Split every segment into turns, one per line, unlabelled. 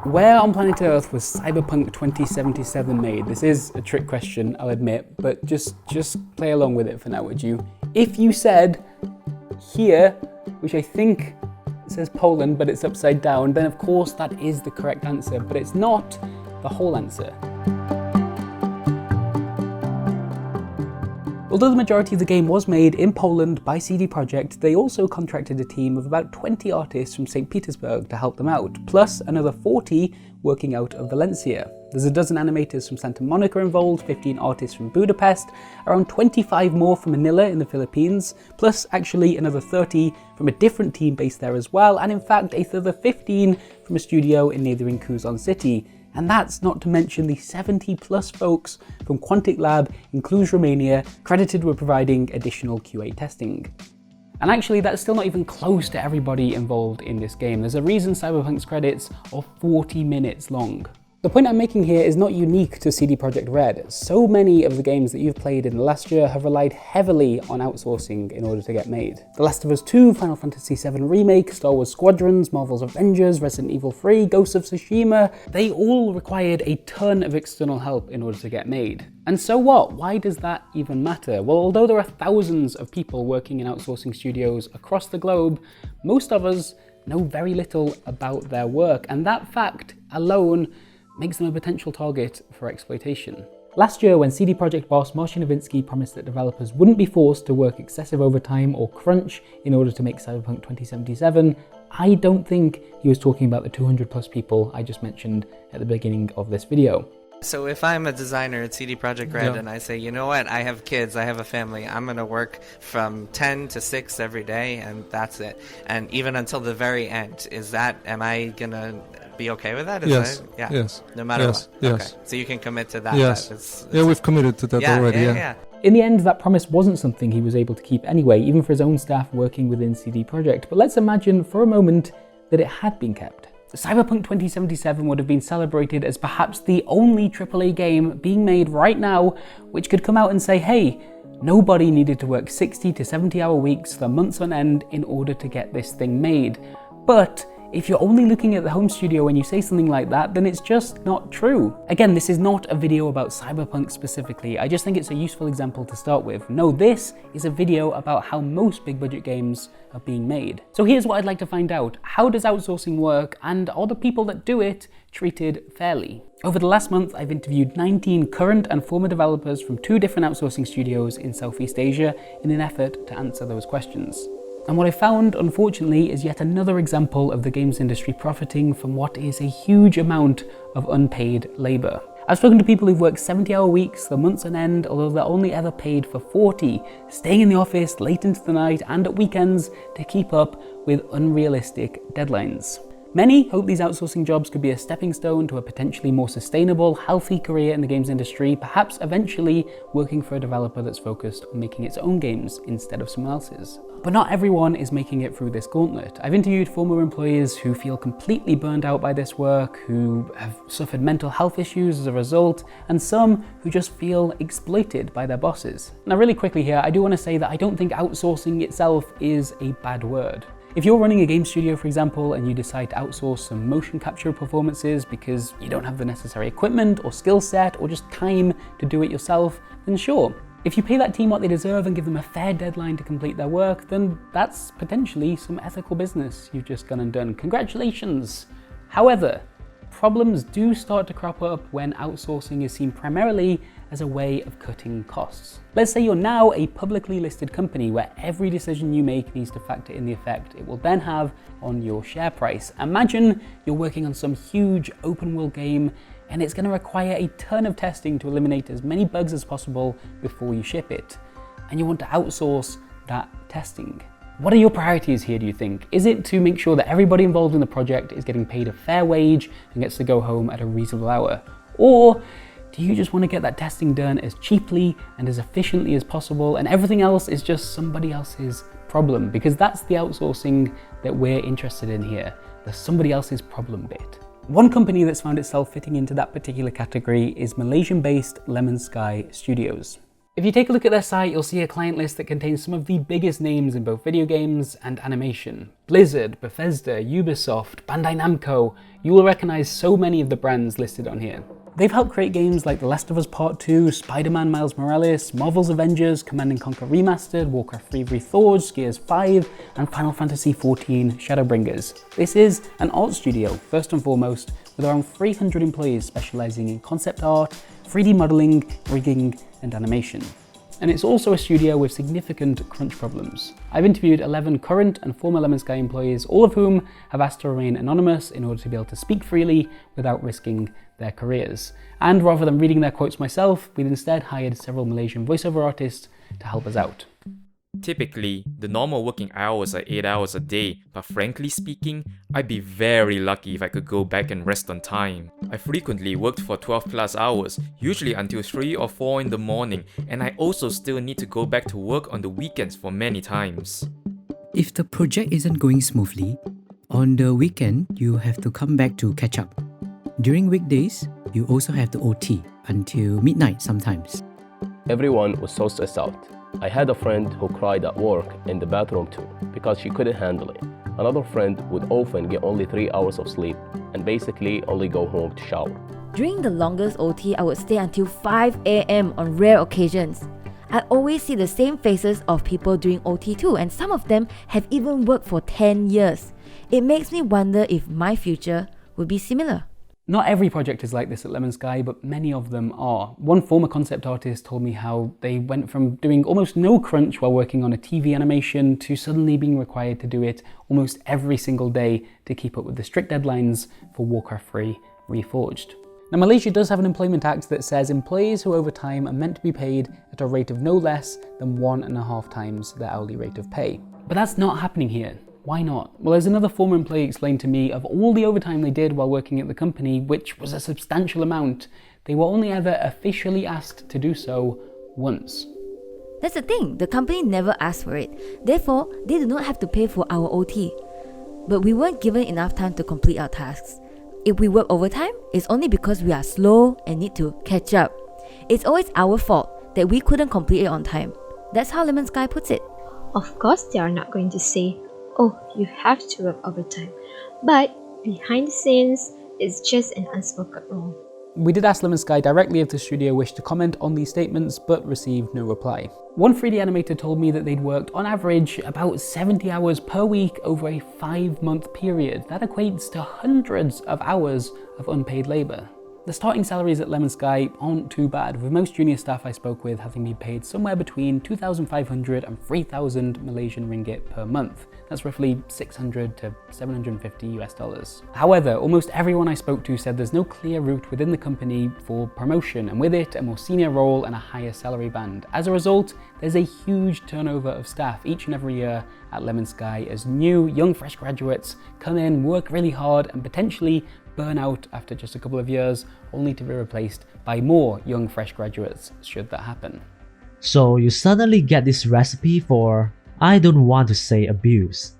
Where on planet Earth was Cyberpunk 2077 made? This is a trick question, I'll admit, but just play along with it for now, would you? If you said here, which I think says Poland, but it's upside down, then of course that is the correct answer, but it's not the whole answer. Although the majority of the game was made in Poland by CD Projekt, they also contracted a team of about 20 artists from St. Petersburg to help them out, plus another 40 working out of Valencia. There's a dozen animators from Santa Monica involved, 15 artists from Budapest, around 25 more from Manila in the Philippines, plus actually another 30 from a different team based there as well, and in fact a further 15 from a studio in neighbouring Quezon City. And that's not to mention the 70 plus folks from Quantic Lab in Cluj, Romania, credited with providing additional QA testing. And actually, that's still not even close to everybody involved in this game. There's a reason Cyberpunk's credits are 40 minutes long. The point I'm making here is not unique to CD Projekt Red. So many of the games that you've played in the last year have relied heavily on outsourcing in order to get made. The Last of Us 2, Final Fantasy VII Remake, Star Wars Squadrons, Marvel's Avengers, Resident Evil 3, Ghost of Tsushima, they all required a ton of external help in order to get made. And so what? Why does that even matter? Well, although there are thousands of people working in outsourcing studios across the globe, most of us know very little about their work, and that fact alone makes them a potential target for exploitation. Last year, when CD Projekt boss Marcin Nowinski promised that developers wouldn't be forced to work excessive overtime or crunch in order to make Cyberpunk 2077, I don't think he was talking about the 200 plus people I just mentioned at the beginning of this video.
So if I'm a designer at CD Projekt Red and I say, you know what, I have kids, I have a family, I'm going to work from 10 to 6 every day and that's it. And even until the very end, am I going to be okay with that?
Yes.
Yeah.
Yes.
No matter
yes.
what?
Yes.
Okay. So you can commit to that.
Yes. Yeah, we've committed to that already.
Yeah.
In the end, that promise wasn't something he was able to keep anyway, even for his own staff working within CD Projekt. But let's imagine for a moment that it had been kept. Cyberpunk 2077 would have been celebrated as perhaps the only AAA game being made right now which could come out and say, hey, nobody needed to work 60 to 70 hour weeks for months on end in order to get this thing made. But if you're only looking at the home studio when you say something like that, then it's just not true. Again, this is not a video about Cyberpunk specifically, I just think it's a useful example to start with. No, this is a video about how most big budget games are being made. So here's what I'd like to find out. How does outsourcing work, and are the people that do it treated fairly? Over the last month, I've interviewed 19 current and former developers from 2 different outsourcing studios in Southeast Asia in an effort to answer those questions. And what I found, unfortunately, is yet another example of the games industry profiting from what is a huge amount of unpaid labour. I've spoken to people who've worked 70-hour weeks for months on end, although they're only ever paid for 40, staying in the office late into the night and at weekends to keep up with unrealistic deadlines. Many hope these outsourcing jobs could be a stepping stone to a potentially more sustainable, healthy career in the games industry, perhaps eventually working for a developer that's focused on making its own games instead of someone else's. But not everyone is making it through this gauntlet. I've interviewed former employees who feel completely burned out by this work, who have suffered mental health issues as a result, and some who just feel exploited by their bosses. Now really quickly here, I do want to say that I don't think outsourcing itself is a bad word. If you're running a game studio, for example, and you decide to outsource some motion capture performances because you don't have the necessary equipment or skill set or just time to do it yourself, then sure. If you pay that team what they deserve and give them a fair deadline to complete their work, then that's potentially some ethical business you've just gone and done. Congratulations! However, problems do start to crop up when outsourcing is seen primarily as a way of cutting costs. Let's say you're now a publicly listed company where every decision you make needs to factor in the effect it will then have on your share price. Imagine you're working on some huge open world game and it's going to require a ton of testing to eliminate as many bugs as possible before you ship it. And you want to outsource that testing. What are your priorities here, do you think? Is it to make sure that everybody involved in the project is getting paid a fair wage and gets to go home at a reasonable hour? Or do you just want to get that testing done as cheaply and as efficiently as possible and everything else is just somebody else's problem? Because that's the outsourcing that we're interested in here, the somebody else's problem bit. One company that's found itself fitting into that particular category is Malaysian-based Lemon Sky Studios. If you take a look at their site, you'll see a client list that contains some of the biggest names in both video games and animation. Blizzard, Bethesda, Ubisoft, Bandai Namco. You will recognize so many of the brands listed on here. They've helped create games like The Last of Us Part 2, Spider-Man Miles Morales, Marvel's Avengers, Command & Conquer Remastered, Warcraft 3 Reforged, Gears 5, and Final Fantasy XIV Shadowbringers. This is an art studio, first and foremost, with around 300 employees specializing in concept art, 3D modeling, rigging, and animation. And it's also a studio with significant crunch problems. I've interviewed 11 current and former Lemon Sky employees, all of whom have asked to remain anonymous in order to be able to speak freely without risking their careers. And rather than reading their quotes myself, we've instead hired several Malaysian voiceover artists to help us out.
Typically, the normal working hours are 8 hours a day, but frankly speaking, I'd be very lucky if I could go back and rest on time. I frequently worked for 12 plus hours, usually until 3 or 4 in the morning, and I also still need to go back to work on the weekends for many times.
If the project isn't going smoothly, on the weekend you have to come back to catch up. During weekdays, you also have to OT until midnight sometimes.
Everyone was so stressed out. I had a friend who cried at work in the bathroom too because she couldn't handle it. Another friend would often get only 3 hours of sleep and basically only go home to shower.
During the longest OT, I would stay until 5 a.m. on rare occasions. I always see the same faces of people doing OT too, and some of them have even worked for 10 years. It makes me wonder if my future would be similar.
Not every project is like this at Lemon Sky, but many of them are. One former concept artist told me how they went from doing almost no crunch while working on a TV animation to suddenly being required to do it almost every single day to keep up with the strict deadlines for Warcraft 3 Reforged. Now, Malaysia does have an employment act that says employees who overtime are meant to be paid at a rate of no less than 1.5 times their hourly rate of pay. But that's not happening here. Why not? Well, as another former employee explained to me, of all the overtime they did while working at the company, which was a substantial amount, they were only ever officially asked to do so once.
That's the thing, the company never asked for it. Therefore, they do not have to pay for our OT. But we weren't given enough time to complete our tasks. If we work overtime, it's only because we are slow and need to catch up. It's always our fault that we couldn't complete it on time. That's how Lemon Sky puts it.
Of course, they are not going to say, "Oh, you have to work overtime." But behind the scenes, it's just an unspoken rule.
We did ask Lemon Sky directly if the studio wished to comment on these statements, but received no reply. One 3D animator told me that they'd worked on average about 70 hours per week over a 5-month period. That equates to hundreds of hours of unpaid labour. The starting salaries at Lemon Sky aren't too bad, with most junior staff I spoke with having been paid somewhere between 2,500 and 3,000 Malaysian ringgit per month. That's roughly $600 to $750 US. However, almost everyone I spoke to said there's no clear route within the company for promotion, and with it, a more senior role and a higher salary band. As a result, there's a huge turnover of staff each and every year at Lemon Sky as new, young, fresh graduates come in, work really hard, and potentially burn out after just a couple of years, only to be replaced by more young, fresh graduates should that happen.
So you suddenly get this recipe for, I don't want to say abuse,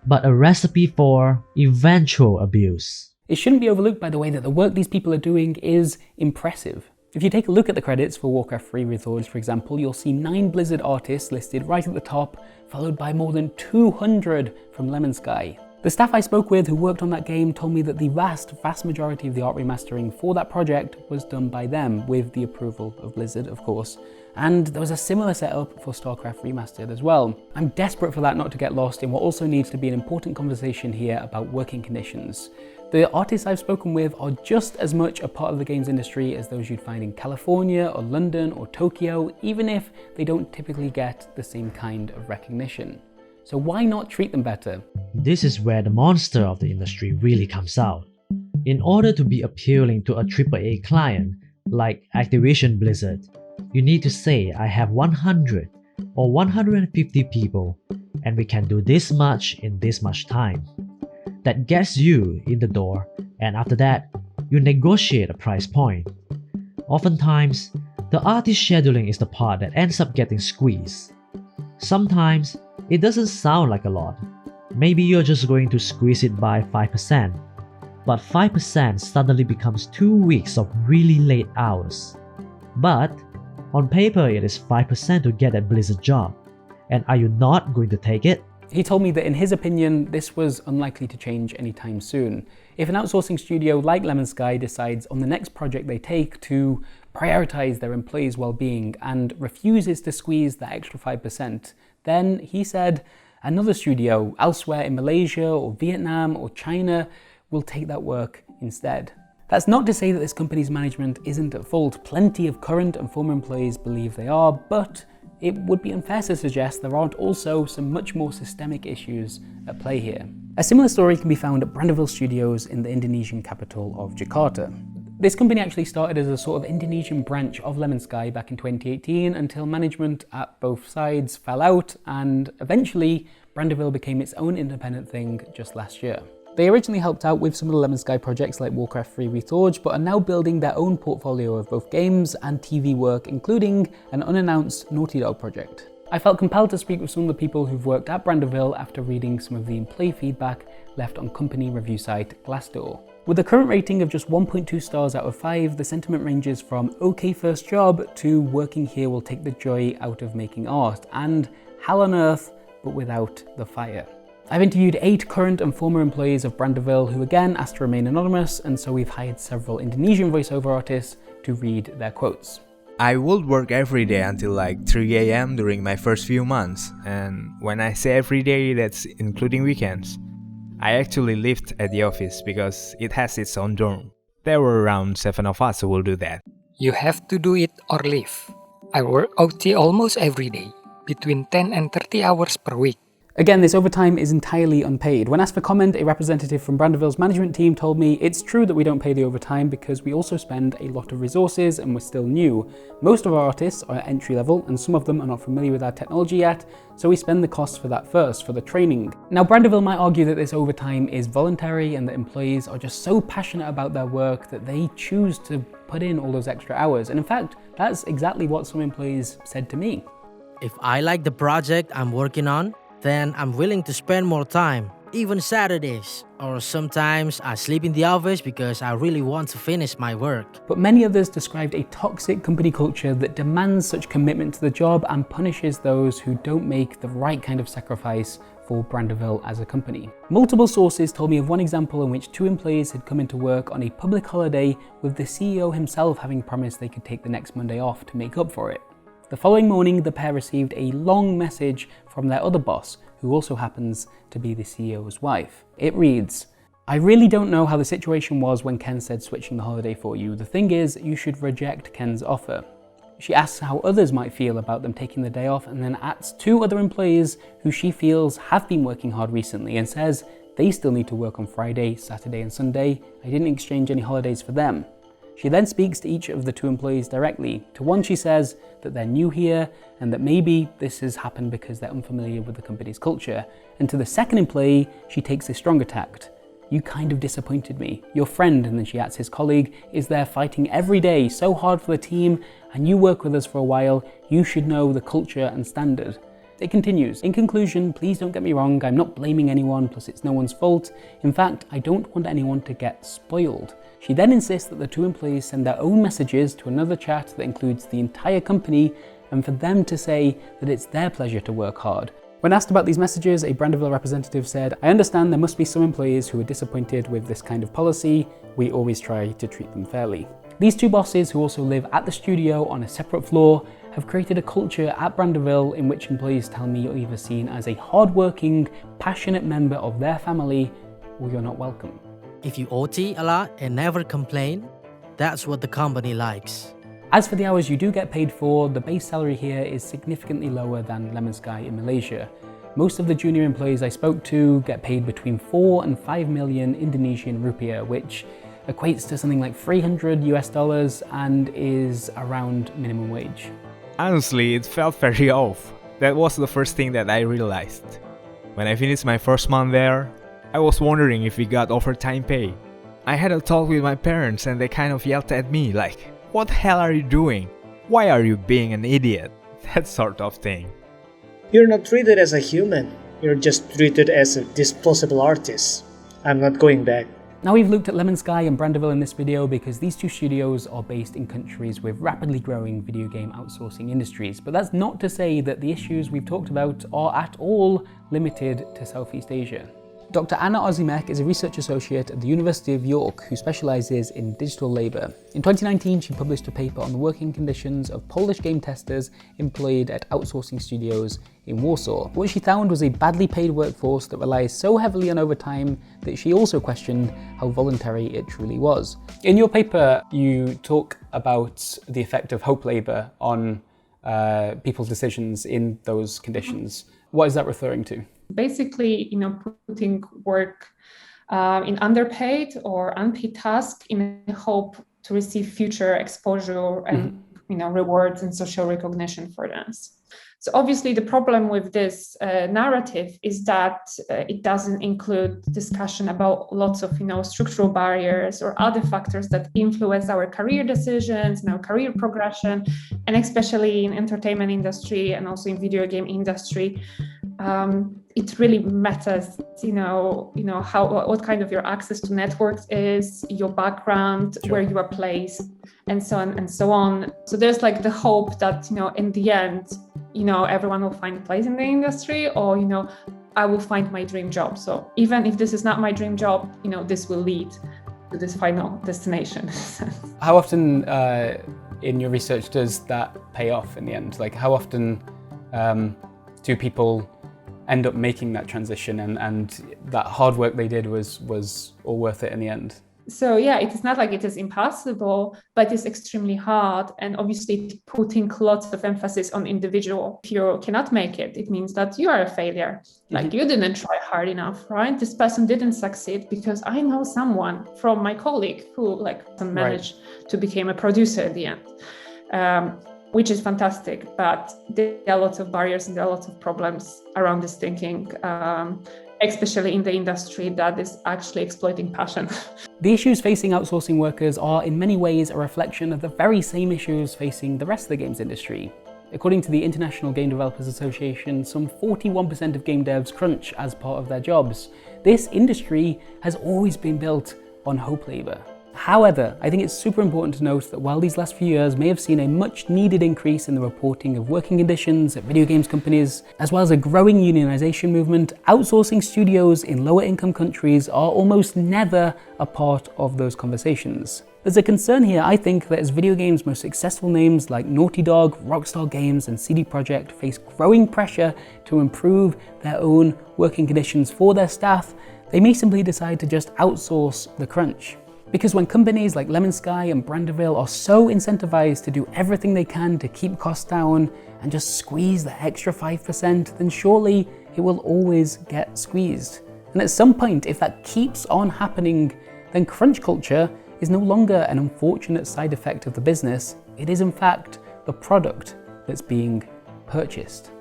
but a recipe for eventual abuse.
It shouldn't be overlooked, by the way, that the work these people are doing is impressive. If you take a look at the credits for Warcraft 3 Reforged, for example, you'll see 9 Blizzard artists listed right at the top, followed by more than 200 from Lemon Sky. The staff I spoke with who worked on that game told me that the vast majority of the art remastering for that project was done by them, with the approval of Blizzard, of course. And there was a similar setup for StarCraft Remastered as well. I'm desperate for that not to get lost in what also needs to be an important conversation here about working conditions. The artists I've spoken with are just as much a part of the games industry as those you'd find in California or London or Tokyo, even if they don't typically get the same kind of recognition. So why not treat them better?
This is where the monster of the industry really comes out. In order to be appealing to a AAA client, like Activision Blizzard, you need to say, I have 100 or 150 people, and we can do this much in this much time. That gets you in the door, and after that, you negotiate a price point. Oftentimes, the artist scheduling is the part that ends up getting squeezed. Sometimes, it doesn't sound like a lot. Maybe you're just going to squeeze it by 5%, but 5% suddenly becomes 2 weeks of really late hours. But On paper, it is 5% to get a Blizzard job. And are you not going to take it?
He told me that in his opinion, this was unlikely to change anytime soon. If an outsourcing studio like Lemon Sky decides on the next project they take to prioritize their employees' well-being and refuses to squeeze that extra 5%, then, he said, another studio elsewhere in Malaysia or Vietnam or China will take that work instead. That's not to say that this company's management isn't at fault. Plenty of current and former employees believe they are, but it would be unfair to suggest there aren't also some much more systemic issues at play here. A similar story can be found at Brandeville Studios in the Indonesian capital of Jakarta. This company actually started as a sort of Indonesian branch of Lemon Sky back in 2018 until management at both sides fell out, and eventually Brandeville became its own independent thing just last year. They originally helped out with some of the Lemon Sky projects like Warcraft 3 Reforged, but are now building their own portfolio of both games and TV work, including an unannounced Naughty Dog project. I felt compelled to speak with some of the people who've worked at Brandeville after reading some of the employee feedback left on company review site Glassdoor. With a current rating of just 1.2 stars out of 5, the sentiment ranges from okay first job to working here will take the joy out of making art, and hell on earth, but without the fire. I've interviewed 8 current and former employees of Brandeville who again asked to remain anonymous, and so we've hired several Indonesian voiceover artists to read their quotes.
I would work every day until like 3 a.m. during my first few months, and when I say every day, that's including weekends. I actually lived at the office because it has its own dorm. There were around 7 of us who will do that.
You have to do it or leave. I work OT almost every day, between 10 and 30 hours per week.
Again, this overtime is entirely unpaid. When asked for comment, a representative from Brandeville's management team told me it's true that we don't pay the overtime because we also spend a lot of resources and we're still new. Most of our artists are entry level and some of them are not familiar with our technology yet, so we spend the costs for that first, for the training. Now, Brandeville might argue that this overtime is voluntary and that employees are just so passionate about their work that they choose to put in all those extra hours. And in fact, that's exactly what some employees said to me.
If I like the project I'm working on, then I'm willing to spend more time, even Saturdays. Or sometimes I sleep in the office because I really want to finish my work.
But many others described a toxic company culture that demands such commitment to the job and punishes those who don't make the right kind of sacrifice for Brandeville as a company. Multiple sources told me of one example in which 2 employees had come into work on a public holiday with the CEO himself having promised they could take the next Monday off to make up for it. The following morning, the pair received a long message from their other boss, who also happens to be the CEO's wife. It reads, "I really don't know how the situation was when Ken said switching the holiday for you. The thing is, you should reject Ken's offer." She asks how others might feel about them taking the day off and then adds 2 other employees who she feels have been working hard recently and says they still need to work on Friday, Saturday and Sunday. I didn't exchange any holidays for them. She then speaks to each of the 2 employees directly. To one, she says that they're new here and that maybe this has happened because they're unfamiliar with the company's culture. And to the second employee, she takes a stronger tact. "You kind of disappointed me. Your friend," and then she adds his colleague, "is there fighting every day so hard for the team, and you work with us for a while. You should know the culture and standard." It continues, "In conclusion, please don't get me wrong, I'm not blaming anyone, plus it's no one's fault. In fact, I don't want anyone to get spoiled." She then insists that the 2 employees send their own messages to another chat that includes the entire company and for them to say that it's their pleasure to work hard. When asked about these messages, a Brandeville representative said, "I understand there must be some employees who are disappointed with this kind of policy. We always try to treat them fairly." These 2 bosses, who also live at the studio on a separate floor, have created a culture at Brandeville in which employees tell me you're either seen as a hard-working, passionate member of their family, or you're not welcome.
If you OT a lot and never complain, that's what the company likes.
As for the hours you do get paid for, the base salary here is significantly lower than Lemon Sky in Malaysia. Most of the junior employees I spoke to get paid between 4 and 5 million Indonesian rupiah, which equates to something like $300 and is around minimum wage.
Honestly, it felt very off. That was the first thing that I realized. When I finished my first month there, I was wondering if we got overtime pay. I had a talk with my parents and they kind of yelled at me like, "What the hell are you doing? Why are you being an idiot?" That sort of thing.
You're not treated as a human. You're just treated as a disposable artist. I'm not going back.
Now we've looked at Lemon Sky and Brandeville in this video because these two studios are based in countries with rapidly growing video game outsourcing industries, but that's not to say that the issues we've talked about are at all limited to Southeast Asia. Dr. Anna Ozimek is a research associate at the University of York who specialises in digital labour. In 2019, she published a paper on the working conditions of Polish game testers employed at outsourcing studios in Warsaw. What she found was a badly paid workforce that relies so heavily on overtime that she also questioned how voluntary it truly was. In your paper, you talk about the effect of hope labour on people's decisions in those conditions. What is that referring to?
Basically, putting work in underpaid or unpaid tasks in hope to receive future exposure and rewards and social recognition for this. So obviously the problem with this narrative is that it doesn't include discussion about lots of structural barriers or other factors that influence our career decisions and our career progression, and especially in entertainment industry and also in video game industry. It really matters, what kind of your access to networks is, your background, where you are placed, and so on and so on. So there's like the hope that, in the end, everyone will find a place in the industry, or, I will find my dream job. So even if this is not my dream job, this will lead to this final destination.
How often in your research does that pay off in the end? Like how often do people end up making that transition and that hard work they did was all worth it in the end?
So yeah, it is not like it is impossible, but it's extremely hard, and obviously putting lots of emphasis on individual. If you cannot make it, it means that you are a failure. Like you didn't try hard enough, right? This person didn't succeed because I know someone from my colleague who managed to become a producer at the end. Which is fantastic, but there are lots of barriers and there are lots of problems around this thinking, especially in the industry that is actually exploiting passion.
The issues facing outsourcing workers are in many ways a reflection of the very same issues facing the rest of the games industry. According to the International Game Developers Association, some 41% of game devs crunch as part of their jobs. This industry has always been built on hope labour. However, I think it's super important to note that while these last few years may have seen a much needed increase in the reporting of working conditions at video games companies, as well as a growing unionization movement, outsourcing studios in lower income countries are almost never a part of those conversations. There's a concern here, I think, that as video games' most successful names like Naughty Dog, Rockstar Games and CD Projekt face growing pressure to improve their own working conditions for their staff, they may simply decide to just outsource the crunch. Because when companies like Lemon Sky and Brandeville are so incentivized to do everything they can to keep costs down and just squeeze the extra 5%, then surely it will always get squeezed. And at some point, if that keeps on happening, then crunch culture is no longer an unfortunate side effect of the business. It is in fact the product that's being purchased.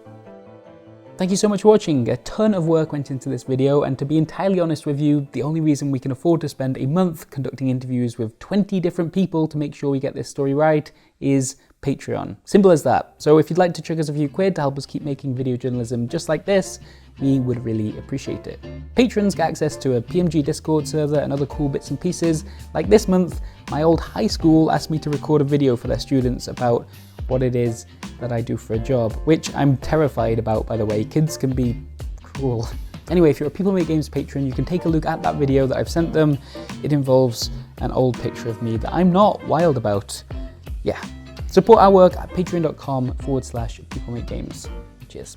Thank you so much for watching. A ton of work went into this video, and to be entirely honest with you, the only reason we can afford to spend a month conducting interviews with 20 different people to make sure we get this story right is Patreon. Simple as that. So if you'd like to chuck us a few quid to help us keep making video journalism just like this, we would really appreciate it. Patrons get access to a PMG Discord server and other cool bits and pieces. Like this month, my old high school asked me to record a video for their students about what it is that I do for a job, which I'm terrified about, by the way. Kids can be cruel. Anyway, if you're a People Make Games patron, you can take a look at that video that I've sent them. It involves an old picture of me that I'm not wild about. Yeah. Support our work at patreon.com/peoplemakegames. Cheers.